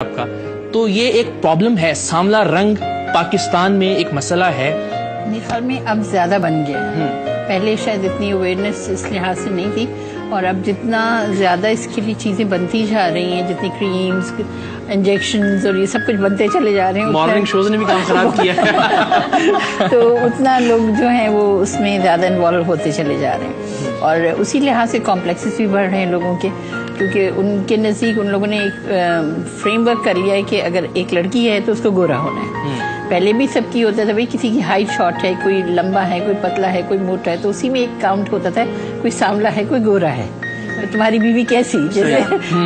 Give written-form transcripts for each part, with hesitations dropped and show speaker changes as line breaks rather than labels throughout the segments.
آپ کا تو یہ ایک پرابلم ہے، سانولا رنگ پاکستان میں ایک مسئلہ ہے.
میرے خیال میں اب زیادہ بن گیا ہے. پہلے شاید اتنی اویئرنیس اس لحاظ سے نہیں تھی، اور اب جتنا زیادہ اس کے لیے چیزیں بنتی جا رہی ہیں، جتنی کریمز انجیکشنز اور یہ سب کچھ بنتے چلے جا رہے ہیں،
مارننگ شوز نے بھی کام خراب کیا ہے
تو اتنا لوگ جو ہیں وہ اس میں زیادہ انوالو ہوتے چلے جا رہے ہیں، اور اسی لحاظ سے کمپلیکسز بھی بڑھ رہے ہیں لوگوں کے، کیونکہ ان کے نزدیک ان لوگوں نے ایک فریم ورک کر لیا ہے کہ اگر ایک لڑکی ہے تو اس کو گورا ہونا ہے. پہلے بھی سب کی ہوتا تھا بھائی کسی کی ہائٹ شارٹ ہے، کوئی لمبا ہے، کوئی پتلا ہے، کوئی موٹا ہے، تو اسی میں ایک کاؤنٹ ہوتا تھا کوئی سانولا ہے کوئی گورا ہے، تمہاری بیوی کیسی جیسے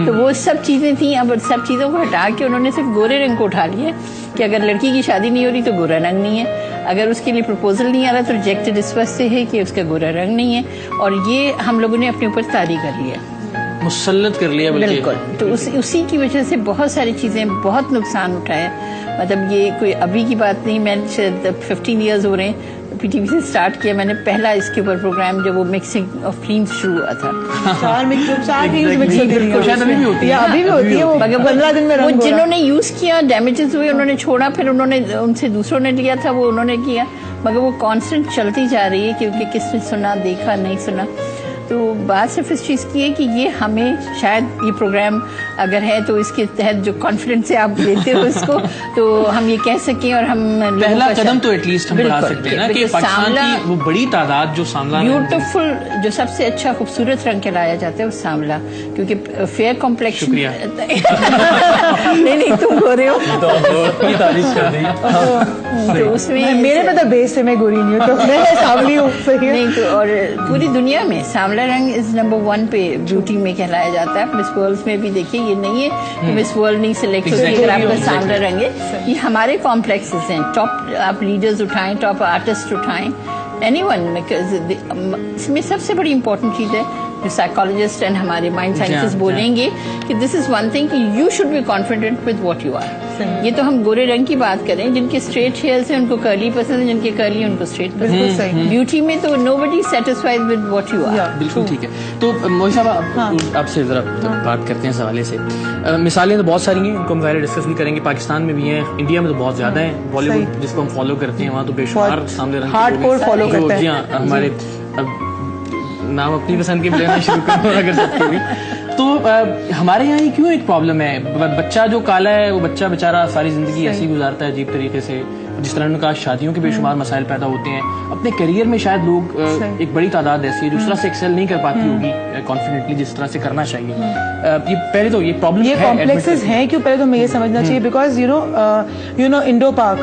تو وہ سب چیزیں تھیں. اب سب چیزوں کو ہٹا کے انہوں نے صرف گورے رنگ کو اٹھا لیا کہ اگر لڑکی کی شادی نہیں ہو رہی تو گورا رنگ نہیں ہے، اگر اس کے لیے پرپوزل نہیں آ رہا تو ریجیکٹڈ اس وجہ سے ہے کہ اس کا گورا رنگ نہیں ہے، اور یہ ہم لوگوں نے اپنے اوپر طاری کر لیا،
مسلط کر لیا.
بالکل. تو اسی کی وجہ سے بہت ساری چیزیں بہت نقصان اٹھایا. مطلب یہ کوئی ابھی کی بات نہیں، میں 15 ایئرز ہو رہے ہیں پی ٹی وی سے اسٹارٹ کیا میں نے پہلا اس کے اوپر پروگرام جب وہ مکسنگ آف کریمز شروع ہوا تھا.
ابھی بھی ہوتی ہے، 15 دن میں
وہ جنہوں نے یوز کیا ڈیمیجز ہوئے، انہوں نے چھوڑا، پھر انہوں نے ان سے دوسروں نے لیا تھا وہ انہوں نے کیا، مگر وہ کانسٹنٹ چلتی جا رہی ہے کیونکہ کس نے سنا دیکھا نہیں سنا. تو بات صرف اس چیز کی ہے کہ یہ ہمیں شاید یہ پروگرام اگر ہے تو اس کے تحت جو کانفیڈنس سے آپ دیتے ہو اس کو تو ہم یہ کہہ سکیں، اور ہم
پہلا قدم تو ایٹ لیسٹ ہم بڑھا سکتے ہیں نا کہ پاکستان کی وہ بڑی تعداد جو سانولا
بیوٹیفل جو سب سے اچھا خوبصورت رنگ کہلایا جاتا ہے وہ سانولا، کیونکہ فیئر کمپلیکشن نہیں تم گورے ہو تو اس میں
میرے پہ تو بیس ہے، میں گوری نہیں ہوں تو میں سانولی ہوں
نہیں تو. اور پوری دنیا میں سانولا رنگ از نمبر 1 پہ بیوٹی میں کہلایا جاتا ہے. مس ورلڈ میں بھی دیکھیے یہ نہیں ہے کہ مس ورلڈ نہیں سلیکٹ ہوتی اگر آپ کا سانولا رنگ ہے. یہ ہمارے کمپلیکسز ہیں، ٹاپ آپ لیڈرز اٹھائیں، ٹاپ آرٹسٹ اٹھائیں، اینی ون. اس میں سب سے بڑی امپورٹنٹ چیز ہے جو سائیکالوجسٹ اینڈ ہمارے مائنڈ سائنسسٹ بولیں گے کہ دس از ون تھنگ کہ you should be confident with what you are. یہ تو ہم گورے رنگ کی بات کریں، جن کے اسٹریٹ ہیئرس ہیں ان کو کرلی پسند ہے، جن کے کرلی ان کو اسٹریٹ پسند ہے. بیوٹی میں تو nobody satisfied with what you are.
بالکل ٹھیک ہے. تو موہی صاحب آپ سے ذرا بات کرتے ہیں اس حوالے سے. مثالیں تو بہت ساری ہیں، ان کو ہم ظاہر ڈسکس بھی کریں گے. پاکستان میں بھی ہیں، انڈیا میں تو بہت زیادہ ہیں. بالی ووڈ جس کو ہم فالو کرتے ہیں وہاں تو بے شمار سامنے رنگ
ہارڈ کور فالو کرتے ہیں.
جی ہاں، ہمارے نام اپنی پسند کے لینا شروع کر سکتے ہیں. تو ہمارے یہاں یہ کیوں ایک پرابلم ہے؟ بچہ جو کالا ہے وہ بچہ بیچارہ ساری زندگی ایسی گزارتا ہے عجیب طریقے سے. جس طرح ان کا شادیوں کے بے شمار مسائل پیدا ہوتے ہیں، اپنے کیریئر میں شاید لوگ ایک بڑی تعداد ایسی ہے جو اس طرح سے ایکسل نہیں کر پاتی ہوگی کانفیڈنٹلی جس طرح سے کرنا چاہیے. یہ پہلے تو یہ پرابلم
یہ کمپلیکسز ہیں کیوں، پہلے تو ہمیں یہ سمجھنا چاہیے بیکاز یو نو انڈو پاک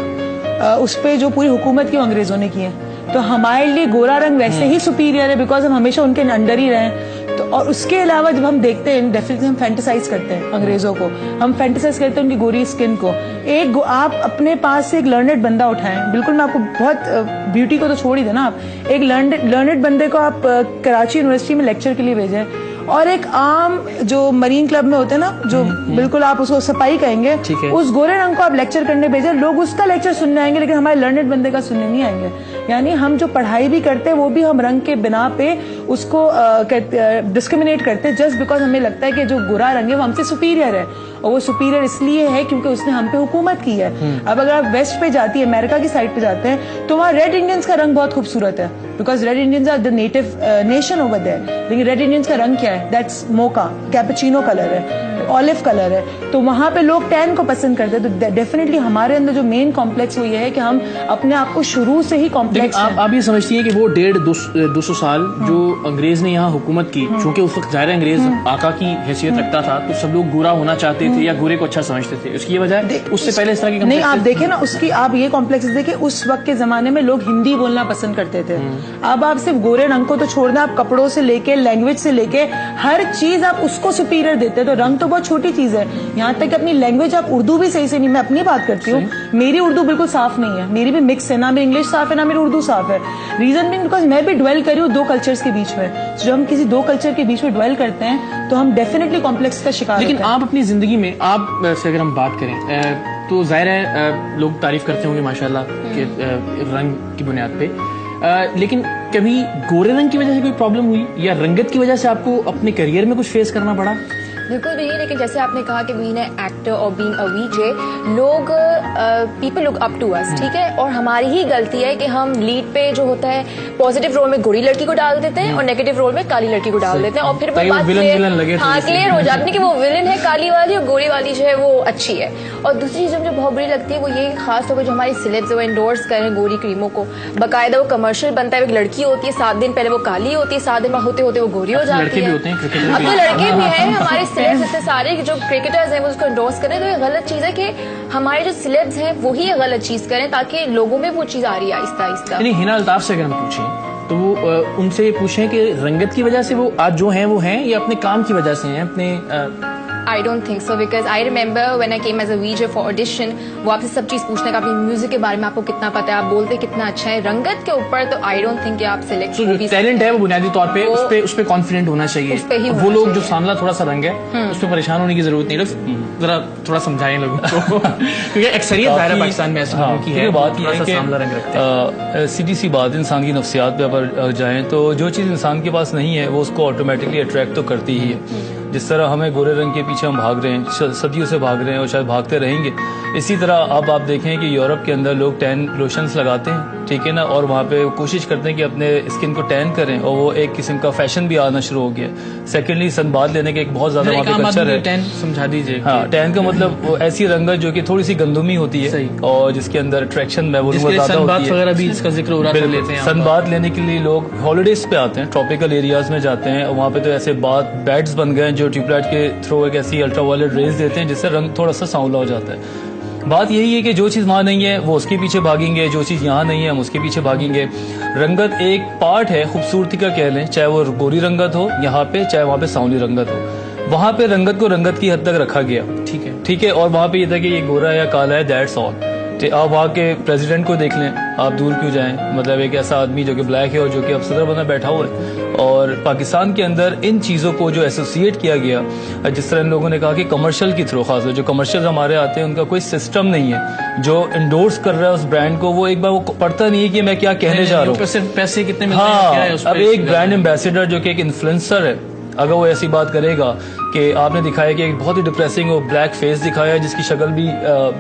اس پہ جو پوری حکومت کیوں انگریزوں نے کی ہے، تو ہمارے لیے گورا رنگ ویسے ہی سپیریئر ہے بیکاز ہم ہمیشہ ان کے انڈر ہی رہے ہیں. تو اور اس کے علاوہ جب ہم دیکھتے ہیں ڈیفینیٹلی ہم فینٹیسائز کرتے ہیں انگریزوں کو، ہم فینٹیسائز کرتے ہیں ان کی گوری اسکن کو. آپ اپنے پاس سے ایک لرنڈ بندہ اٹھائیں، بالکل میں آپ کو بہت بیوٹی کو تو چھوڑ ہی دیں نا، آپ ایک لرنڈ بندے کو آپ کراچی یونیورسٹی میں لیکچر کے لیے بھیجیں، اور ایک عام جو مرین کلب میں ہوتے ہیں نا جو بالکل آپ اس کو سپاہی کہیں گے، اس گورے رنگ کو آپ لیکچر کرنے بھیجیں، لوگ اس کا لیکچر سننے آئیں گے لیکن ہمارے لرنڈ بندے کا سننے نہیں آئیں گے. یعنی ہم جو پڑھائی بھی کرتے ہیں وہ بھی ہم رنگ کے بنا پہ اس کو ڈسکریمنیٹ کرتے ہیں جسٹ بیکاز ہمیں لگتا ہے کہ جو گورا رنگ ہے وہ ہم سے سپیریئر ہے، اور وہ سپیریئر اس لیے ہے کیونکہ اس نے ہم پہ حکومت کی ہے. اب اگر آپ ویسٹ پہ جاتی ہے، امریکہ کی سائڈ پہ جاتے ہیں تو وہاں ریڈ انڈینز کا رنگ بہت خوبصورت ہے because red Indians are the native nation over there. لیکن ریڈ انڈینز کا رنگ کیا ہے؟ دیٹس موکا، کیپچینو کلر ہے، آلیو کلر ہے. تو وہاں پہ لوگ ٹین کو پسند کرتے ہیں. تو ڈیفینیٹلی ہمارے اندر جو مین کمپلیکس وہ یہ ہے کہ ہم اپنے آپ کو شروع سے ہی کمپلیکس.
آپ یہ سمجھتی ہیں کہ وہ 150-200 سال جو انگریز نے یہاں حکومت کی، چونکہ اس وقت ظاہر انگریز آقا کی حیثیت رکھتا تھا تو سب لوگ گورا ہونا چاہتے تھے یا گورے کو اچھا سمجھتے تھے، اس کی وجہ اس سے پہلے اس طرح کی
نہیں. آپ دیکھیں نا اس کی، آپ یہ کمپلیکس دیکھیں، اس وقت کے زمانے میں لوگ ہندی بولنا پسند کرتے تھے. اب آپ صرف گورے رنگ کو تو چھوڑ دیں، آپ کپڑوں سے لے کے لینگویج سے لے کے ہر چیز آپ اس کو سپیریئر دیتے ہیں. تو رنگ تو بہت چھوٹی چیز ہے، یہاں تک کہ اپنی لینگویج آپ اردو بھی صحیح سے نہیں. میں اپنی بات کرتی ہوں، میری اردو بالکل صاف نہیں ہے، میری بھی مکس ہے، نہ میری انگلش صاف ہے نہ میری اردو صاف ہے. ریزن بینگ بیکاز میں بھی ڈویل کری ہوں 2 کلچرز کے بیچ میں. جب ہم کسی 2 کلچر کے بیچ میں ڈویل کرتے ہیں تو ہم ڈیفینیٹلی کمپلیکس کا شکار.
لیکن آپ اپنی زندگی میں آپ سے اگر ہم بات کریں تو ظاہر ہے لوگ تعریف کرتے ہوں گے ماشاءاللہ کہ رنگ کی بنیاد پہ، لیکن کبھی گورے رنگ کی وجہ سے کوئی پرابلم ہوئی یا رنگت کی وجہ سے آپ کو اپنے کیریئر میں کچھ فیس کرنا پڑا؟
بالکل بھی نہیں, لیکن جیسے آپ نے کہا کہ بینگ این ایکٹر اور بینگ اے وی جے, لوگ پیپل لک اپ ٹو اس, ٹھیک ہے, اور ہماری ہی غلطی ہے کہ ہم لیڈ پہ جو ہوتا ہے پازیٹیو رول میں گوری لڑکی کو ڈال دیتے ہیں اور نیگیٹو رول میں کالی لڑکی کو ڈال دیتے ہیں, اور پھر وہ بات کلیئر ہو جاتی ہے کہ وہ ولن ہے کالی والی اور گوری والی جو ہے وہ اچھی ہے. اور دوسری چیز مجھے بہت بری لگتی ہے وہ یہ, خاص طور پر جو ہماری سیلیبس وہ انڈورس کر رہے ہیں گوری کریموں کو, باقاعدہ وہ کمرشل بنتا ہے, ایک لڑکی ہوتی ہے 7 دن پہلے وہ کالی ہوتی ہے, 7 دن بعد ہوتے ہوتے وہ گوری ہو جاتی ہے. اب تو لڑکے بھی ہیں ہمارے سیلیبس اتنے سارے جو کرکٹرز ہیں وہ اس کو انڈورس کریں, تو یہ غلط چیز ہے کہ ہمارے جو سیلیبس ہیں وہی یہ غلط چیز کریں تاکہ لوگوں میں وہ چیز آ رہی ہے آہستہ آہستہ.
یعنی ہنا الطاف سے اگر ہم پوچھیں تو وہ ان سے یہ پوچھیں کہ رنگت کی وجہ سے وہ آج جو ہیں وہ ہیں یا اپنے کام کی وجہ سے ہیں اپنے
I don't think so because I remember when I came as a VJ for audition, وہ آپ سے سب چیز پوچھنے کا اپنی میوزک کے بارے میں آپ کو کتنا پتا ہے, آپ بولتے کتنا اچھا ہے, رنگت کے اوپر تو I don't think کہ آپ سلیکٹ
جو ٹیلنٹ ہے وہ بنیادی طور پہ اس پہ کانفیڈنٹ ہونا چاہیے. وہ لوگ جو سامنا تھوڑا سا رنگ ہے اس پہ پریشان ہونے کی ضرورت نہیں, ذرا تھوڑا سمجھائیں لوگوں کو کیونکہ اکثریت ظاہر ہے پاکستان میں ایسے لوگوں کی ہے.
بات یہ ہے کہ سیدھی سی بات انسان کی نفسیات پہ اگر جائیں تو جو چیز انسان کے پاس نہیں ہے وہ اس کو آٹومیٹکلی اٹریکٹ تو کرتی ہی ہے. جس طرح ہمیں گورے رنگ کے پیچھے ہم بھاگ رہے ہیں, صدیوں سے بھاگ رہے ہیں اور شاید بھاگتے رہیں گے, اسی طرح اب آپ دیکھیں کہ یورپ کے اندر لوگ ٹین لوشنز لگاتے ہیں, ٹھیک ہے نا, اور وہاں پہ کوشش کرتے ہیں کہ اپنے اسکن کو ٹین کریں, اور وہ ایک قسم کا فیشن بھی آنا شروع ہو گیا. سیکنڈلی سن باد لینے کا ایک بہت زیادہ وہاں پہ کلچر ہے.
سمجھا دیجیے.
ہاں, ٹین کا مطلب وہ ایسی رنگت جو کہ تھوڑی سی گندمی ہوتی ہے اور جس کے اندر اٹریکشن میں وہ زیادہ ہوتی ہے. سن باد لینے کے لیے لوگ ہالیڈیز پہ آتے ہیں, ٹراپیکل ایریاز میں جاتے ہیں, وہاں پہ تو ایسے بیڈز بن گئے ہیں جو ٹیوب لائٹ کے تھرو ایک ایسی الٹرا وائلٹ ریز دیتے ہیں جس سے رنگ تھوڑا سا سانولا ہو جاتا ہے. بات یہی ہے کہ جو چیز وہاں نہیں ہے وہ اس کے پیچھے بھاگیں گے, جو چیز یہاں نہیں ہے ہم اس کے پیچھے بھاگیں گے. رنگت ایک پارٹ ہے خوبصورتی کا کہہ لیں, چاہے وہ گوری رنگت ہو یہاں پہ, چاہے وہاں پہ سانولی رنگت ہو. وہاں پہ رنگت کو رنگت کی حد تک رکھا گیا, ٹھیک ہے, اور وہاں پہ یہ تھا کہ یہ گورا ہے یا کالا ہے, دیٹس آل. آپ وہاں کے پریزیڈنٹ کو دیکھ لیں, آپ دور کیوں جائیں, مطلب ایک ایسا آدمی جو کہ بلیک ہے اور جو کہ اب صدر بنا بیٹھا ہوا ہے. اور پاکستان کے اندر ان چیزوں کو جو ایسوسیٹ کیا گیا, جس طرح ان لوگوں نے کہا کہ کمرشل کی تھرو, خاص جو کمرشل ہمارے آتے ہیں ان کا کوئی سسٹم نہیں ہے جو انڈورس کر رہا ہے اس برانڈ کو, وہ ایک بار وہ پڑھتا نہیں ہے کہ میں کیا کہنے جا رہا ہوں,
پیسے کتنے.
ہاں, اب ایک برانڈ ایمبیسیڈر جو کہ ایک انفلوئنسر ہے, اگر وہ ایسی بات کرے گا کہ آپ نے دکھایا کہ ایک بہت ہی ڈپریسنگ اور بلیک فیس دکھایا جس کی شکل بھی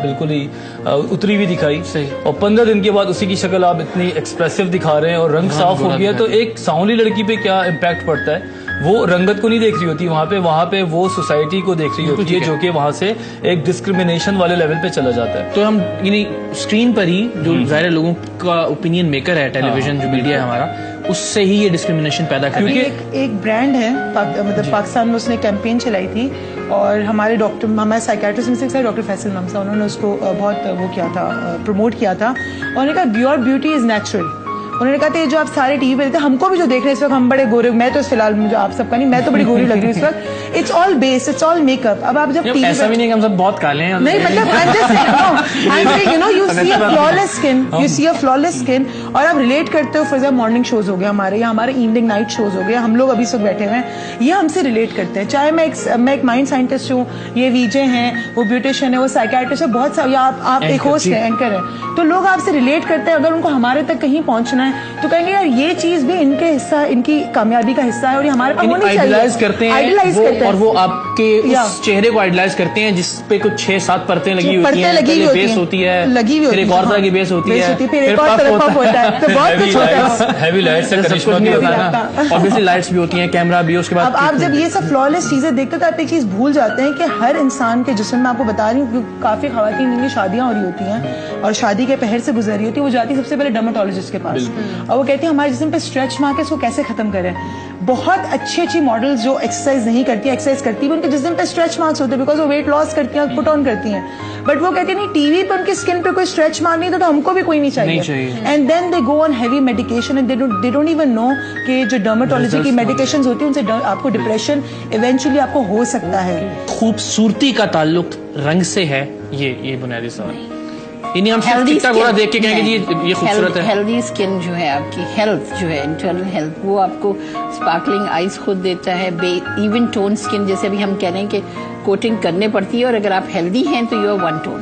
بالکل ہی اتری ہوئی دکھائی, اور 15 دن کے بعد اسی کی شکل آپ اتنی ایکسپریسو دکھا رہے ہیں اور رنگ صاف ہو گیا, تو ایک سانولی لڑکی پہ کیا امپیکٹ پڑتا ہے. وہ رنگت کو نہیں دیکھ رہی ہوتی وہاں پہ وہ سوسائٹی کو دیکھ رہی ہوتی ہے جو کہ وہاں سے ایک ڈسکریمنیشن والے لیول پہ چلا جاتا ہے.
تو ہم یعنی اسکرین پر ہی جو ظاہر لوگوں کا اوپینین میکر ہے, ٹیلی ویژن جو میڈیا ہے ہمارا, اس سے ہی یہ ڈسکریمنیشن پیدا کر رہی ہے.
ایک برانڈ ہے مطلب پاکستان میں, اس نے کیمپین چلائی تھی اور ہمارے ہمارے سائیکیٹرسٹ میں سے ڈاکٹر فیصل نمسا, انہوں نے اس کو بہت وہ کیا تھا, پروموٹ کیا تھا. انہوں نے کہا یور بیوٹی از نیچرل. انہوں نے کہا تھا جو آپ سارے ٹی وی پہ دیکھتے ہیں, ہم کو بھی جو دیکھ رہے ہیں اس وقت, ہم بڑے گورے, میں تو فی الحال مجھے آپ سب کا نہیں, میں تو بڑی گوری لگ رہی ہوں اس وقت. It's all base, it's all make up. اب آپ جب ٹی وی,
ایسا بھی نہیں کہ ہم سب بہت کالے ہیں,
نہیں مطلب you see a flawless skin, you see a flawless skin, اور آپ ریلیٹ کرتے ہو. فار ایگزامپل مارننگ شوز ہو گیا ہمارے, یا ہمارے ایوننگ نائٹ شوز ہو گیا, ہم لوگ ابھی سب بیٹھے ہوئے ہیں, یہ ہم سے ریلیٹ کرتے ہیں. چاہے میں ایک مائنڈ سائنٹسٹ ہوں, یہ وی جے ہیں, وہ بیوٹیشین ہے, وہ سائیکیٹرسٹ ہے, بہت سا, یا آپ ایک ہوسٹ ہیں, اینکر ہیں, تو لوگ آپ سے ریلیٹ کرتے ہیں. اگر ان کو ہمارے تک کہیں پہنچنا ہے تو کہیں گے یار یہ چیز بھی ان کے حصہ, ان کی کامیابی کا حصہ ہے, اور یہ ہمارے پاس ہونی چاہیے.
آئیڈیلائز کرتے ہیں, اور وہ آپ کے اس چہرے کو آئیڈیلائز کرتے ہیں جس پہ کچھ 6-7 پرتیں لگی ہوتی ہیں, بیس ہوتی ہے, پھر ایک اور طرح کی بیس ہوتی ہے,
پھر ایک اور طرح پف ہوتا ہے, تو بہت کچھ ہوتا ہے,
ہیوی لائٹس سے کرشمہ بھی ہوتا ہے,
obviously لائٹس بھی ہوتی ہیں, کیمرہ بھی. اس کے بعد
اب آپ جب یہ سب فلالس چیزیں دیکھتے تو آپ ایک چیز بھول جاتے ہیں کہ ہر انسان کے جسم میں, آپ کو بتا رہی ہوں کافی خواتین جن کی شادیاں ہو رہی ہوتی ہیں اور شادی کے پہر سے گزر رہی ہوتی ہے, وہ جاتی سب سے پہلے ڈرماٹولوجسٹ کے پاس, اور وہ کہتی ہیں ہمارے جسم پہ اسٹریچ مارک ہے, اس کو کیسے ختم کریں. بہت اچھی ماڈلز جو ایکسرسائز نہیں کرتی, ایکسرسائز کرتی بھی ان کے جسم پہ اسٹریچ مارکس ہوتے ہیں بیکاز وہ ویٹ لاس کرتی ہیں اور پٹ آن کرتی ہیں, بٹ وہ کہتی ہیں نہیں, ٹی وی پہ ان کی اسکن پہ کوئی اسٹریچ مارک نہیں, تو ہم کو بھی کوئی نہیں چاہیے. And then they go on heavy medication, and they don't even know کہ جو ڈرماٹولوجی کی میڈیکیشنز ہوتی ہیں ان سے آپ کو ڈپریشن ایونچولی آپ کو ہو سکتا ہے.
خوبصورتی کا تعلق رنگ سے ہے, یہ بنیادی سوال. یعنی ہم چٹا گورا دیکھ کے کہیں گے یہ خوبصورت ہے.
ہیلدی اسکن جو ہے آپ کی, ہیلتھ جو ہے, انٹرنل ہیلتھ, وہ آپ کو اسپارکلنگ آئیز خود دیتا ہے. ایون ٹون اسکن, جیسے ابھی ہم کہہ رہے ہیں کہ کوٹنگ کرنے پڑتی ہے, اور اگر آپ ہیلدی ہیں تو you are one tone,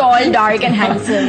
tall, dark and handsome.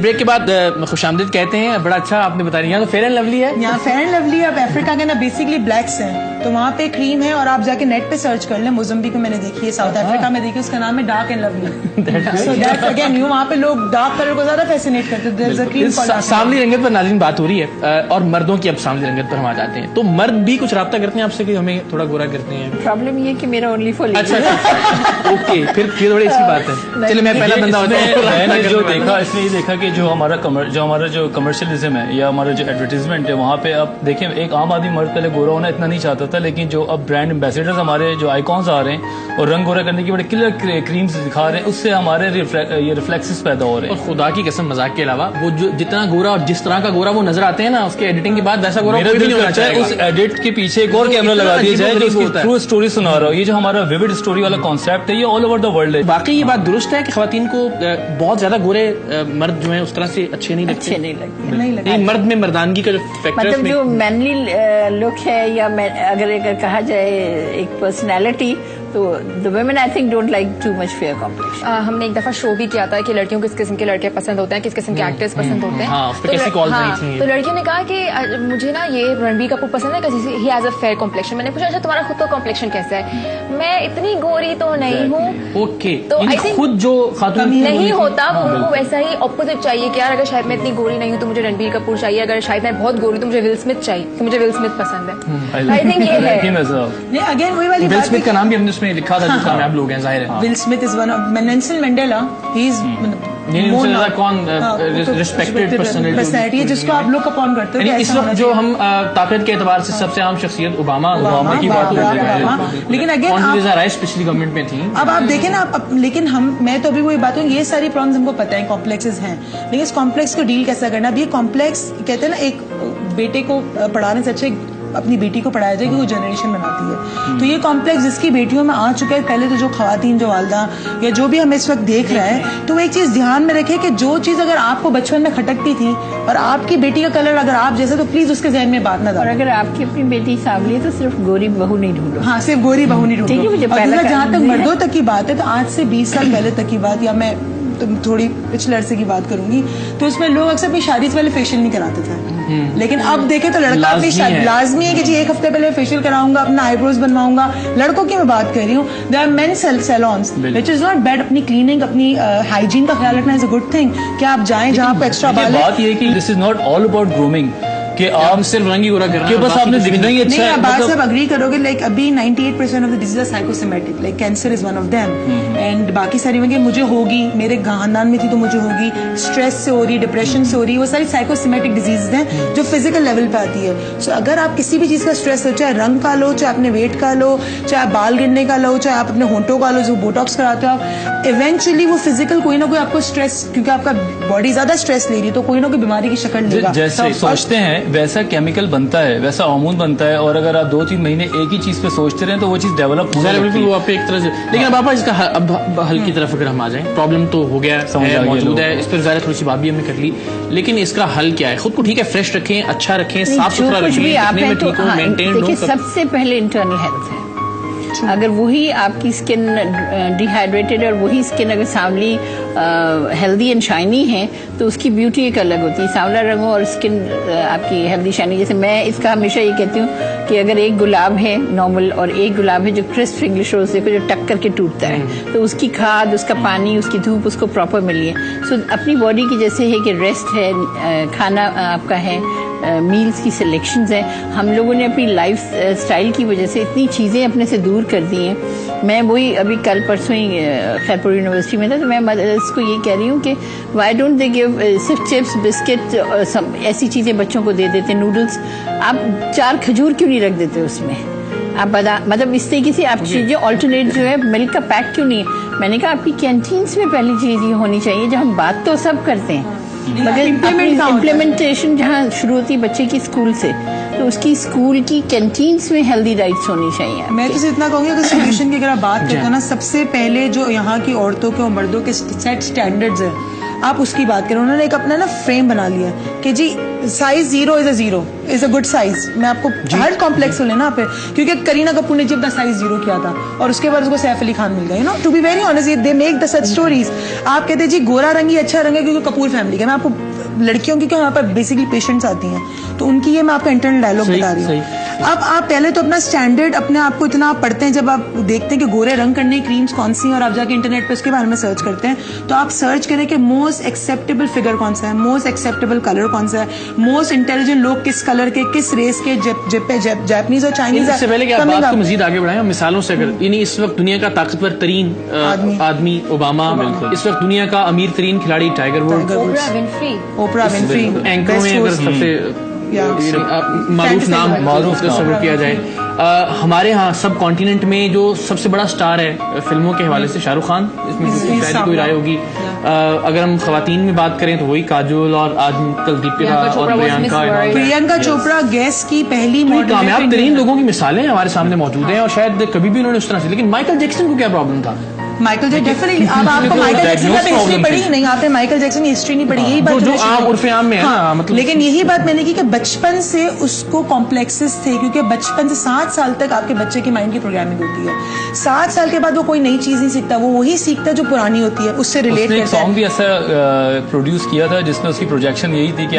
Break کے بعد خوش آمدید کہتے ہیں, بڑا اچھا آپ نے بتا دیا. یہاں تو فیئر اینڈ لولی ہے,
یہاں فیئر اینڈ لولی. اب افریقہ کے نا بیسکلی بلیکس ہیں, تو وہاں پہ کریم ہے, اور آپ جا کے نیٹ پہ سرچ کر لیں. موزمبیق میں نے دیکھی ہے, ساؤتھ افریقہ میں دیکھی, اس کا نام ہے dark and lovely. So that's again new. وہاں پہ لوگ ڈارک کلر کو زیادہ فیسینیٹ کرتے ہیں.
ساملی رنگت پر ناظرین بات ہو رہی ہے, اور مردوں کی اب ساملی رنگت پر ہم آ جاتے ہیں. تو مرد بھی کچھ رابطہ کرتے ہیں آپ سے کہ ہمیں تھوڑا گورا کرتے ہیں؟
پرابلم یہ کہ میرا اونلی فور.
اچھا اوکے, پھر تھوڑی اچھی بات ہے. چلے میں پہلا بندہ ہوتا ہوں.
میں نے جو دیکھا اس میں یہ دیکھا کہ جو ہمارا جو کمرشلزم ہے یا ہمارا جو ایڈورٹیزمنٹ ہے, وہاں پہ اب دیکھیں ایک عام آدمی مرد پہلے گورا ہونا اتنا نہیں چاہتا تھا, لیکن جو اب برانڈ امبیسڈرز ہمارے جو آئیکونز آ رہے ہیں اور رنگ گورا کرنے کی بڑے کلر کریمز دکھا رہے ہیں, اس سے ہمارے یہ ریفلیکسز پیدا ہو رہے ہیں.
اور خدا کی قسم مذاق کے علاوہ وہ جو جتنا گورا اور جس طرح کا گورا وہ نظر آتے ہیں نا, اس کے ایڈیٹنگ کے بعد ویسا گورا کوئی بھی نہیں ہونا چاہیے.
اس ایڈٹ کے پیچھے ایک اور کیمرہ لگا دیا جائے جو اس کی ٹرو اسٹوری سنا رہا ہو. یہ جو ہمارا ویوڈ اسٹوری والا کانسیپٹ ہے, یہ آل اوور دا ورلڈ ہے.
باقی یہ بات درست ہے کہ خواتین کو بہت زیادہ گورے مرد جو ہیں اس طرح سے اچھے نہیں لگتے.
نہیں لگتے.
مرد میں مردانگی کا جو فیکٹر,
مطلب جو مینلی لک ہے, یا اگر کہا جائے ایک پرسنالٹی, تو the women I think don't like too much fair complexion.
ہم نے ایک دفعہ شو بھی کیا تھا کہ لڑکیوں کس قسم کے لڑکے پسند ہوتے ہیں, کس قسم کے ایکٹرز پسند ہوتے ہیں. تو لڑکیوں نے کہا کہ مجھے نا یہ رنبیر کپور پسند ہے کہ he has a fair complexion. میں نے پوچھا اچھا تمہارا خود کا کمپلیکشن کیسا ہے؟ میں اتنی گوری تو نہیں ہوں.
اوکے,
تو
خود جو خاتون
نہیں ہوتا ان کو ویسا ہی اپوزٹ چاہیے کہ یار اگر شاید میں اتنی گوری نہیں ہوں تو مجھے رنبیر کپور چاہیے, اگر شاید میں بہت گوری تو مجھے ول اسمتھ چاہیے, کہ مجھے ول اسمتھ پسند ہے. آئی تھنک یہ ہے.
اگین وہی والی
ول اسمتھ کا نام بھی ہم نے اس میں لکھا تھا, جو کامیاب لوگ ہیں ظاہر ہے.
Will Smith is one of Nelson Mandela. He is
respected personality
جس کو آپ لوگ اپون کرتے ہو.
اس وقت جو ہم طاقت کے اعتبار سے سب سے عام شخصیت اوباما کی بات ہو رہی ہے,
لیکن اگین
رائس پچھلی گورنمنٹ میں تھی.
اب آپ دیکھیں نا, لیکن میں تو ابھی وہی بات ہوں, یہ ساری پرابلمس ہم کو پتہ ہے, کمپلیکسز ہیں, لیکن اس کمپلیکس کو ڈیل کیسا کرنا. اب یہ کمپلیکس کہتے ہیں نا, ایک بیٹے کو پڑھانے سے اچھے اپنی بیٹی کو پڑھایا جائے کہ وہ جنریشن بناتی ہے. تو یہ کمپلیکس جس کی بیٹیوں میں آ چکا ہے, پہلے تو جو خواتین, جو والدہ یا جو بھی ہمیں اس وقت دیکھ رہا ہے, تو وہ ایک چیز دھیان میں رکھے کہ جو چیز اگر آپ کو بچپن میں کھٹکتی تھی اور آپ کی بیٹی کا کلر اگر آپ جیسا, تو پلیز اس کے ذہن میں بات نہ ڈالیں.
اور اگر آپ کی اپنی بیٹی سانولی ہے تو صرف گوری بہو نہیں ڈھونڈو.
ہاں, صرف گوری بہو نہیں ڈھونڈو. جہاں تک مردوں تک کی بات ہے, تو آج سے 20 سال پہلے تک کی بات, یا میں تھوڑی پچھلے عرصے کی بات کروں گی, تو اس میں لوگ اکثر اپنی شادی سے پہلے فیشیل نہیں کراتے تھے. لیکن اب دیکھیں تو لڑکا اپنی لازمی ہے کہ جی ایک ہفتے پہلے فیشیل کراؤں گا, اپنا آئی بروز بنواؤں گا. لڑکوں کی میں بات کر رہی ہوں. There are men salons which is not bad. اپنی کلیننگ, اپنی ہائیجین کا خیال رکھنا از اے گڈ تھنگ, کہ آپ جائیں جہاں آپ کو ایکسٹرا بال ہے.
بات یہ کہ this is not all about grooming, کہ آپ
صرف رنگی گورا کرنا,
بس آپ نے دکھنا ہی اچھا ہے.
آپ بات صاحب اگری کرو گے, لائک ابھی 98% of the disease are psychosomatic, like cancer is one of them, and باقی ساری وجہ مجھے ہوگی, میرے خاندان میں تھی تو مجھے ہوگی, اسٹریس سے ہو رہی, ڈپریشن سے ہو رہی, وہ ساری سائیکوسومیٹک ڈیزیز ہیں جو فزیکل لیول پہ آتی ہے. سو اگر آپ کسی بھی چیز کا اسٹریس ہو, چاہے رنگ کا لو, چاہے اپنے ویٹ کا لو, چاہے آپ بال گرنے کا لو, چاہے آپ اپنے ہونٹوں کا لو, جو بوٹاکس کراتے ہو آپ, ایونچولی وہ فزیکل کوئی نہ کوئی آپ کو اسٹریس, کیونکہ آپ کا باڈی زیادہ اسٹریس لے رہی ہے, تو کوئی نہ کوئی بیماری کی شکل لے گا.
جیسے سوچتے ہیں ویسا کیمیکل بنتا ہے, ویسا ہارمون بنتا ہے, اور اگر آپ 2-3 مہینے ایک ہی چیز پہ سوچتے رہیں تو وہ چیز ڈیولپ ہو جائے.
بالکل, وہ آپ ایک طرح سے. لیکن اب آپ اس کا اب حل کی طرف اگر ہم آ جائیں, پرابلم تو ہو گیا, موجود ہے, اس پر ظاہر تھوڑی سی بات بھی ہم نے کر لی, لیکن اس کا حل کیا ہے؟ خود کو ٹھیک ہے فریش رکھیں, اچھا رکھیں, صاف ستھرا رکھیں.
سب سے پہلے انٹرنل ہیلتھ ہے. اگر وہی آپ کی اسکن ڈی ہائیڈریٹڈ اور وہی اسکن اگر سانولی ہیلدی اینڈ شائنی ہے, تو اس کی بیوٹی ایک الگ ہوتی ہے. سانولا رنگ ہو اور اسکن آپ کی ہیلدی شائنی, جیسے میں اس کا ہمیشہ یہ کہتی ہوں کہ اگر ایک گلاب ہے نارمل اور ایک گلاب ہے جو کرسپ انگلش روز دیکھو جو ٹک کر کے ٹوٹتا ہے, تو اس کی کھاد, اس کا پانی, اس کی دھوپ اس کو پراپر ملی ہے. سو اپنی باڈی کی جیسے ہے کہ ریسٹ ہے, کھانا آپ کا ہے, میلز کی سلیکشنز ہیں. ہم لوگوں نے اپنی لائف اسٹائل کی وجہ سے اتنی چیزیں اپنے سے دور کر دی ہیں. میں وہی ابھی کل پرسوں ہی خیرپور یونیورسٹی میں تھا, تو میں مدرس کو یہ کہہ رہی ہوں کہ وائی ڈونٹ دے گیو صرف چپس, بسکٹ, ایسی چیزیں بچوں کو دے دیتے, نوڈلس, آپ 4 کھجور کیوں نہیں رکھ دیتے اس میں؟ آپ مطلب اس طریقے سے آپ چیزیں آلٹرنیٹ جو ہے, ملک کا پیک کیوں نہیں ہے؟ میں نے کہا آپ کی کینٹینس میں پہلی چیز یہ ہونی چاہیے, جو ہم بات تو سب کرتے ہیں مگر امپلیمنٹیشن جہاں شروع ہوتی ہے بچے کی اسکول سے, تو اس کی اسکول کی کینٹینس میں ہیلدی ڈائٹس ہونی چاہیے.
میں تو اتنا کہوں گی کہ سولوشن کی اگر آپ بات کرتے ہیں نا, سب سے پہلے جو یہاں کی عورتوں کے اور مردوں کے سیٹ اسٹینڈرڈز ہیں, آپ اس کی بات کریں. انہوں نے ایک اپنا نا فریم بنا لیا کہ جی size 0 is a good size. میں آپ کو ہر کمپلیکس لینا آپ کیونکہ کرینہ کپور نے جب سائز 0 کیا تھا اور اس کے بعد اس کو سیف علی خان مل گیا. To be very honest they make the such stories. آپ کہتے ہیں جی گورا رنگ ہی اچھا رنگ ہے کیونکہ کپور فیملی کا. میں آپ کو لڑکیوں کی کیوں یہاں پر بیسکلی پیشنٹس آتی ہیں تو ان کی یہ میں آپ کا انٹرنل ڈائلاگ بتا رہی ہوں. اب آپ پہلے تو اپنا اسٹینڈرڈ اپنے آپ کو اتنا پڑھتے ہیں جب آپ دیکھتے ہیں کہ گورے رنگ کرنے کریمس کون سی ہیں اور آپ جا کے انٹرنیٹ پہ اس کے بارے میں سرچ کرتے ہیں تو آپ سرچ کریں کہ موسٹ ایکسیپٹیبل فگر کون سا ہے, موسٹ ایکسیپٹیبل کلر کون سا ہے, موسٹ انٹیلیجنٹ لوگ کس کلر کے کس ریس کے, جاپنیز اور چائنیز.
اس سے پہلے کہ آپ بات کو مزید آگے بڑھائیں مثالوں سے اگر یعنی اس وقت دنیا کا طاقتور ترین آدمی اوباما, اس وقت دنیا کا امیر ترین کھلاڑی ٹائیگر ووڈز,
اوپرا ونفری
اینکروں میں اگر سب سے معروف تصور کیا جائے. ہمارے ہاں سب کانٹیننٹ میں جو سب سے بڑا سٹار ہے فلموں کے حوالے سے شاہ رخ خان, اس میں شاید کوئی رائے ہوگی. اگر ہم خواتین میں بات کریں تو وہی کاجول اور آج کل دیپکا اور
پرینکا چوپڑا گیس کی پہلی
کامیاب ترین لوگوں کی مثالیں ہمارے سامنے موجود ہیں اور شاید کبھی بھی انہوں نے اس طرح سے. لیکن مائیکل جیکسن کو کیا پرابلم تھا؟
مائیکل ڈیفینیٹلی اب آپ کو مائیکل جیکسن کا ہسٹری پڑھی ہی نہیں, آپ نے مائیکل جیکسن کی ہسٹری نہیں پڑھی. یہی بات
جو عام عرف عام میں ہے,
لیکن یہی بات میں نے کی کہ بچپن سے اس کو کمپلیکسز تھے کیونکہ بچپن سے 7 سال تک آپ کے بچے کی مائنڈ کی پروگرامنگ ہوتی ہے. 7 سال کے بعد وہ کوئی نئی چیز نہیں سیکھتا, وہ وہی سیکھتا جو پرانی ہوتی ہے, اس سے ریلیٹ کرتا ہے.
سانگ بھی ایسا پروڈیوس کیا تھا جس میں اس کی پروجیکشن یہی تھی کہ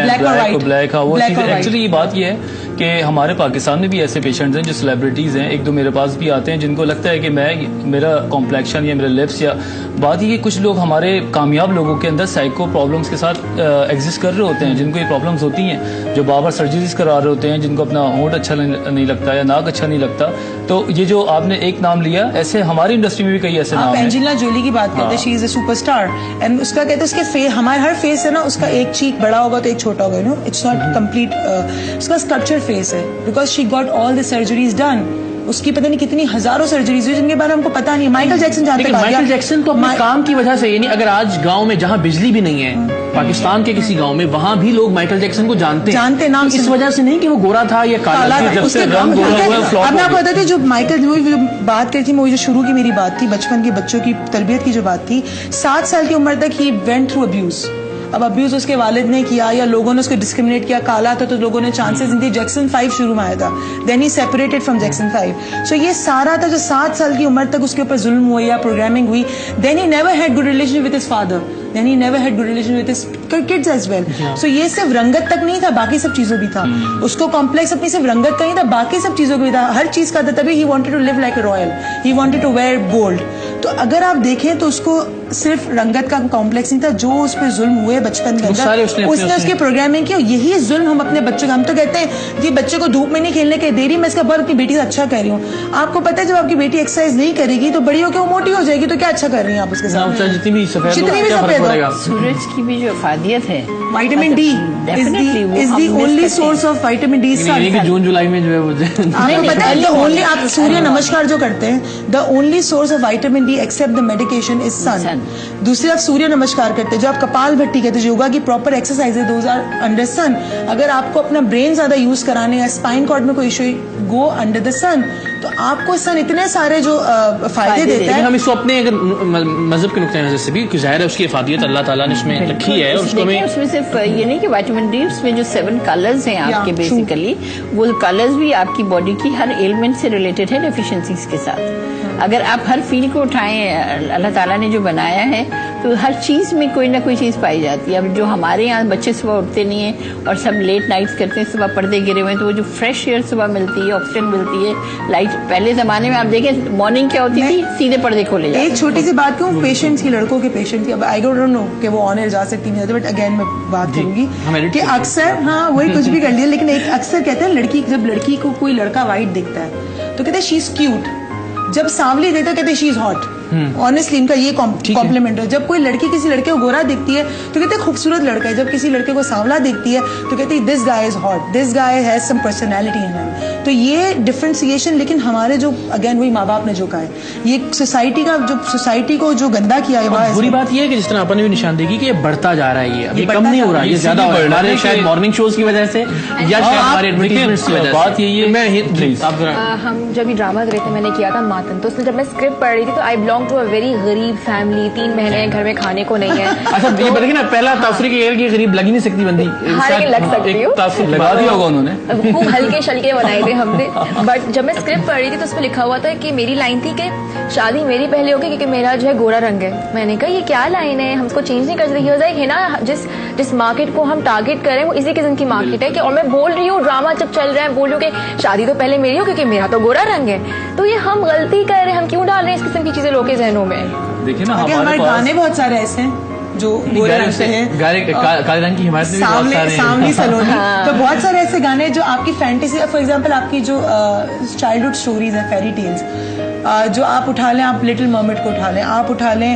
بلیک. ایکچولی یہ بات یہ ہے کہ ہمارے پاکستان میں بھی ایسے پیشنٹس ہیں جو سیلیبریٹیز ہیں, 1-2 میرے پاس بھی آتے ہیں جن کو لگتا ہے کہ میرا کمپلیکشن یا میرا لپس یا بات یہ کہ کچھ لوگ ہمارے کامیاب لوگوں کے اندر سائیکو پرابلمس کے ساتھ ایگزسٹ کر رہے ہوتے ہیں, جن کو یہ پرابلمس ہوتی ہیں, جو بار سرجریز کرا رہے ہوتے ہیں, جن کو اپنا ہونٹ اچھا نہیں لگتا یا ناک اچھا نہیں لگتا. تو یہ جو آپ نے ایک نام لیا, ایسے ہماری انڈسٹری میں بھی کئی ایسے نام ہیں.
اینجلینا جولی کی بات کرتے ہیں, شی از اے سپر اسٹار اینڈ اس کا کہتے ہیں اس کے فیس, ہمارے ہر فیس ہے نا اس کا ایک چیک بڑا ہوگا تو ایک چھوٹا ہوگا, نو اٹس ناٹ کمپلیٹ. اس کا اسکلپچر فیس ہے because she got all the surgeries done. اس کی پتہ نہیں کتنی ہزاروں سرجریز ہوئی جن کے بارے میں ہم کو پتا نہیں. مائیکل جیکسن جانتے ہیں,
مائیکل جیکسن تو اپنے کام کی وجہ سے, یعنی اگر آج گاؤں میں جہاں بجلی بھی نہیں ہے پاکستان کے کسی گاؤں میں, وہاں بھی لوگ مائیکل جیکسن کو جانتے
نام
اس وجہ سے نہیں کہ وہ گورا تھا یا کالا تھا.
اب میں آپ کو بتاتی جو مائیکل جو بات کری تھی, وہ جو شروع کی میری بات تھی بچپن کے بچوں کی تربیت کی جو بات تھی, 7 سال کی عمر تک ہی وینٹ تھرو ابیوز. اب ابیوز اس کے والد نے کیا یا لوگوں نے اس کو ڈسکریمنیٹ کیا, کالا تھا تو لوگوں نے چانسز دی. جیکسن 5 شروع میں آیا تھا, دین ہی سیپریٹڈ فرام جیکسن 5. سو یہ سارا تھا جو 7 سال کی عمر تک اس کے اوپر ظلم ہوا یا پروگرامنگ ہوئی. Then he never had good relation with his father, then he never had good relation with his kids as well. So یہ صرف رنگت تک نہیں تھا, باقی سب چیزوں بھی تھا. اس کو کمپلیکس اپنی صرف رنگت کا نہیں تھا, باقی سب چیزوں کا بھی تھا, ہر چیز کا تھا. تبھی he wanted to live like a royal, he wanted to wear gold. تو اگر آپ دیکھیں تو اس کو صرف رنگت کا کمپلیکس نہیں تھا, جو اس پہ ظلم ہوئے بچپن کے اندر اس نے اس کی پروگرامنگ کی. یہی ظلم ہم اپنے بچوں کا, ہم تو کہتے ہیں جی بچے کو دھوپ میں نہیں کھیلنے کے دے رہی, میں اس کا بہت اپنی بیٹی سے اچھا کہہ رہی ہوں. آپ کو پتا ہے جب آپ کی بیٹی ایکسرسائز نہیں کرے گی تو بڑی ہو کے وہ موٹی ہو جائے گی, تو کیا اچھا کر رہی ہیں آپ اس کے ساتھ,
جتنی بھی سفید
سورج کی بھی جو افادیت ہے,
vitamin D is the only source of vitamin D.
جون جولائی میں جو ہے وہ
آپ کو پتا ہے اونلی آپ سوریہ نمسکار جو کرتے ہیں, the only source of vitamin D except the medication is sun. دوسری آپ سوریہ نمسکار کرتے ہیں, جو آپ کپال بھٹی کہتے ہیں, یوگا کی پراپر ایکسرسائز ہے, دوز آر انڈر سن. اگر آپ کو اپنا برین زیادہ یوز کرانے یا اسپائن کارڈ میں کوئی ایشو, گو انڈر دا سن. تو آپ کو سن اتنے سارے جو فائدے دیتا ہے.
ہم اس کو اپنے اگر مذہب کے نقطۂ نظر سے بھی, ظاہر ہے اس کی افادیت اللہ تعالیٰ نے اس میں رکھی ہے, اور اس کو
اس میں صرف یہ نہیں کہ وائٹامن ڈی, اس میں جو 7 کلرز ہیں آپ کے بیسیکلی, وہ کلرز بھی آپ کی باڈی کی ہر ایلمنٹ سے ریلیٹڈ ہے ڈیفیشنسیز کے ساتھ. اگر آپ ہر فیلڈ کو اٹھائیں, اللہ تعالیٰ نے جو بنایا ہے تو ہر چیز میں کوئی نہ کوئی چیز پائی جاتی ہے. اب جو ہمارے یہاں بچے صبح اٹھتے نہیں ہیں اور سب لیٹ نائٹس کرتے ہیں, صبح پردے گرے ہوئے ہیں, تو وہ جو فریش ایئر صبح ملتی ہے, آکسیجن ملتی ہے, لائٹ. پہلے زمانے میں آپ دیکھیں مارننگ کیا ہوتی تھی, سیدھے پردے کھولے جاتے.
ایک چھوٹی سی بات کیوں, پیشنٹس کی, لڑکوں کے پیشنٹ کی, اب آئی ڈونٹ نو کہ وہ آن ایئر جا سکتی نہیں, بٹ اگین میں بات کروں گی کہ اکثر, ہاں وہی کچھ بھی کر لیا, لیکن ایک اکثر کہتے ہیں لڑکی, جب لڑکی کو کوئی لڑکا وائٹ دکھتا ہے تو کہتے ہیں شی از کیوٹ, جب سانولی دیتا ہے کہتے ہیں شی از ہاٹ. آنیسٹلی ان کا یہ کمپلیمنٹ ہے. جب کوئی لڑکی کسی لڑکے کو گورا دیکھتی ہے تو کہتے ہیں خوبصورت لڑکا ہے, جب کسی لڑکے کو سانولا دیکھتی ہے تو کہتے ہیں this guy is hot, this guy has some personality in him. تو یہ ڈفرینسیشن, لیکن ہمارے جو اگین وہی ماں باپ نے جو کہا ہے, یہ سوسائٹی کا, جو سوسائٹی کو جو گندا کیا ہے.
بری بات یہ ہے کہ جس طرح آپ نے بھی نشاندہی کہ یہ بڑھتا جا رہا ہے, یہ کم نہیں ہو رہا, یہ زیادہ ہو رہا ہے, شاید مارننگ شوز کی وجہ سے یا شاید ہمارے ایڈورٹائزمنٹس کی وجہ سے. بات یہی ہے, میں
ہم جب یہ ڈرامہ کرے تھے, میں نے کیا تھا ماتن, تو اس میں جب میں اسکرپٹ پڑھ رہی تھی تو I belong belong to a very غریب فیملی, 3 مہینے ہیں گھر میں کھانے کو نہیں ہے.
اچھا یہ بتائیے نا, پہلا تاثر کہ غریب لگ ہی نہیں سکتی بندی,
ہاں لگ سکتی ہوں,
لگا دیا ہوگا انہوں نے,
خوب ہلکے شلکے بنائے تھے ہم نے. بٹ جب میں اسکرپٹ پڑھ رہی تھی تو اس میں لکھا ہوا تھا کہ میری لائن تھی کہ شادی میری پہلے ہوگی کیونکہ میرا جو ہے گورا رنگ ہے. میں نے کہا یہ کیا لائن ہے, ہم اس کو چینج نہیں کر سکتے. ہے نا جس مارکیٹ کو ہم ٹارگیٹ کریں وہ اسی قسم کی مارکیٹ ہے کہ, اور میں بول رہی ہوں ڈرامہ جب چل رہا ہے بول رہی ہوں کہ شادی تو پہلے میری ہو کیونکہ میرا تو گورا رنگ ہے. تو یہ ہم غلطی کر رہے ہیں, ہم کیوں ڈال رہے ہیں اس قسم کی چیزیں لوگوں کے ذہنوں میں.
دیکھیں نا
ہمارے گانے بہت سارے ایسے ہیں جو گورے رنگ سے ہیں,
کالے رنگ کی حمایت میں بھی بہت سارے ہیں,
ساملی سلونی, تو بہت سارے ایسے گانے جو آپ کی فینٹیسی, فار ایگزامپل آپ کی جو چائلڈہڈ اسٹوریز ہیں, فیری ٹیلز, جو آپ اٹھا لیں, آپ لٹل مرمیڈ کو اٹھا لیں, آپ اٹھا لیں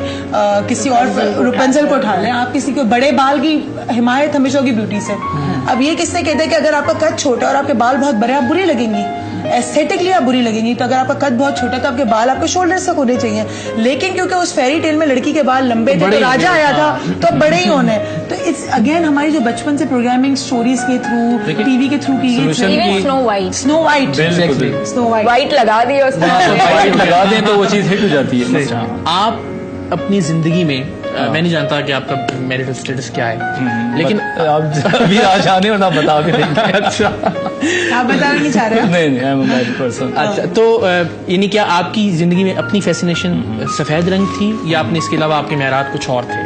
کسی اور رپنزل کو اٹھا لیں, آپ کسی کو بڑے بال کی حمایت ہمیشہ ہوگی بیوٹی سے. اب یہ کس نے کہتے ہیں کہ اگر آپ کا قد چھوٹا اور آپ کے بال بہت بڑے, آپ بری لگیں گی, ایستھیٹکلی آپ بری لگیں گی. تو اگر آپ کا قد بہت چھوٹا تو آپ کے بال آپ کے شولڈر تک ہونے چاہیے, لیکن کیونکہ اس فیری ٹیل میں لڑکی کے بال لمبے تھے تو راجا آیا تھا تو بڑے ہی ہونے. تو اٹس اگین ہماری جو بچپن سے پروگرامنگ اسٹوریز کے تھرو, ٹی وی کے تھرو کی گئی,
اسنو وائٹ لگا دی اس
لگا دیں تو وہ چیز ہٹ ہو جاتی ہے.
آپ اپنی زندگی میں, میں نہیں جانتا کہ آپ کا میرٹل اسٹیٹس کیا ہے, لیکن
آپ ابھی آج آنے اور نہ بتا بھی نہیں.
اچھا آپ بتانا نہیں چاہ رہے؟
نہیں.
اچھا تو یعنی کیا آپ کی زندگی میں اپنی فیسینیشن سفید رنگ تھی یا آپ نے اس کے علاوہ آپ کے معیارات کچھ اور تھے؟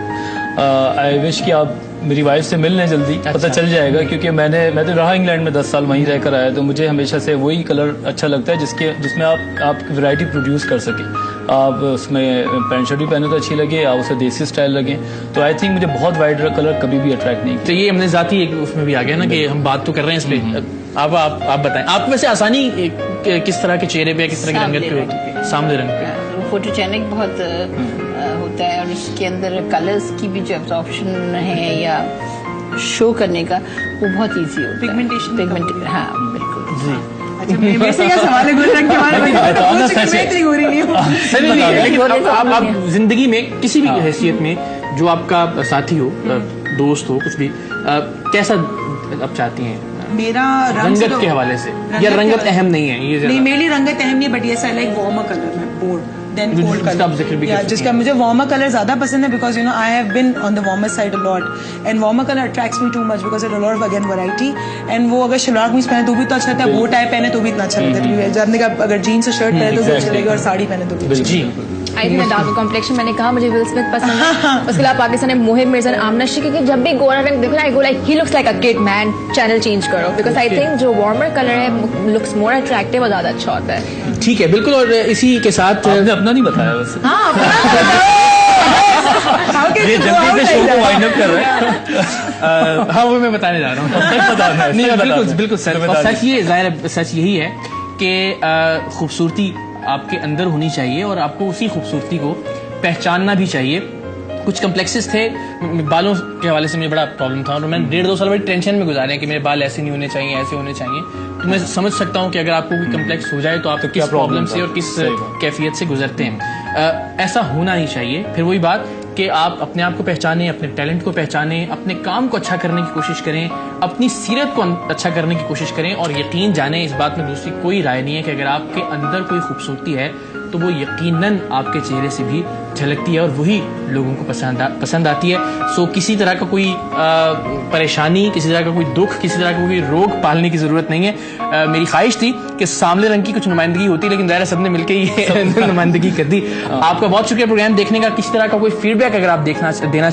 آئی وش کہ آپ میری وائف سے مل لیں جلدی, پتہ چل جائے گا, کیونکہ میں تو رہا انگلینڈ میں 10 سال وہیں رہ کر آیا, تو مجھے ہمیشہ سے وہی کلر اچھا لگتا ہے جس میں آپ ورائٹی پروڈیوس کر سکیں. آپ اس میں پینٹ شرٹ بھی پہنے تو اچھی لگے, آپ اسے دیسی اسٹائل لگیں. تو آئی تھنک مجھے بہت وائٹ کلر کبھی بھی اٹریکٹ نہیں.
تو یہ ہم نے ذاتی ایک اس میں بھی آ گیا نا کہ ہم بات تو کر رہے ہیں اس پہ, آپ بتائیں آپ ویسے آسانی کس طرح کے چہرے پہ, کس طرح کی رنگت پہ ہوتی ہے؟ سامنے رنگ پہ
فوٹوجینک بہت ہوتا ہے, اور اس کے اندر کلرز کی بھی جو ایبزارپشن ہے یا شو کرنے کا وہ بہت ایزی ہوتا ہے. پگمنٹیشن, ہاں بالکل.
جی آپ زندگی میں کسی بھی حیثیت میں جو آپ کا ساتھی ہو, دوست ہو, کچھ بھی, کیسا آپ چاہتی ہیں
میرا
رنگت کے حوالے سے, یا رنگت اہم نہیں ہے؟ یہ
نہیں, میری رنگت اہم نہیں, but yes I like warmer colour, board than cold colour, جس کا مجھے وارمر کلر زیادہ پسند ہے, because you know I have been on the warmer side a lot, and warmer colour attracts me too much because it lot of again variety. اینڈ وہ اگر شلوار قمیص پہنے تو بھی تو اچھا لگتا ہے, بو ٹائی پہنے تو بھی اتنا اچھا لگتا ہے, جب نے کہا اگر جینس اور شرٹ پہنے تو بھی اچھا لگے, اور ساڑی پہنے تو بھی.
جی
ڈارک کمپلیکشن میں نے کہا مجھے ول اسمتھ پسند ہے, اس کے علاوہ پاکستان میں موہب مرزا, آمنہ شی, کیونکہ جب بھی گورا رنگ دیکھو نا I go like he looks like a kid man, channel change کرو, بیکاز آئی تھنک جو وارمر کلر ہے لکس مور اٹریکٹیو اور زیادہ اچھا ہوتا ہے.
ٹھیک ہے, بالکل. اور اسی کے ساتھ
آپ نے اپنا نہیں بتایا ویسے.
ہاں وہ میں بتانے جا رہا ہوں. بالکل سچ یہ ظاہر ہے, سچ یہی ہے کہ خوبصورتی آپ کے اندر ہونی چاہیے اور آپ کو اسی خوبصورتی کو پہچاننا بھی چاہیے. کچھ کمپلیکسز تھے بالوں کے حوالے سے, مجھے بڑا پرابلم تھا, اور میں 1.5-2 سال بڑی ٹینشن میں گزارے ہیں کہ میرے بال ایسے نہیں ہونے چاہیے, ایسے ہونے چاہیے. تو میں سمجھ سکتا ہوں کہ اگر آپ کو کوئی کمپلیکس ہو جائے تو آپ کس پرابلم سے اور کس کیفیت سے گزرتے ہیں. ایسا ہونا نہیں چاہیے. پھر وہی بات کہ آپ اپنے آپ کو پہچانیں, اپنے ٹیلنٹ کو پہچانیں, اپنے کام کو اچھا کرنے کی کوشش کریں, اپنی سیرت کو اچھا کرنے کی کوشش کریں, اور یقین جانیں اس بات میں دوسری کوئی رائے نہیں ہے کہ اگر آپ کے اندر کوئی خوبصورتی ہے تو وہ یقیناً آپ کے چہرے سے بھی جھلکتی ہے اور وہی لوگوں کو پسند آتی ہے. سو کسی طرح کا کوئی پریشانی, کسی طرح کا کوئی دکھ, کسی طرح کا کوئی روگ پالنے کی ضرورت نہیں ہے. میری خواہش تھی کہ سامنے رنگ کی کچھ نمائندگی ہوتی, لیکن ظاہر سب نے مل کے یہ نمائندگی کر دی. آپ کا بہت شکریہ پروگرام دیکھنے کا. کسی طرح کا کوئی فیڈ بیک اگر آپ دینا چاہیں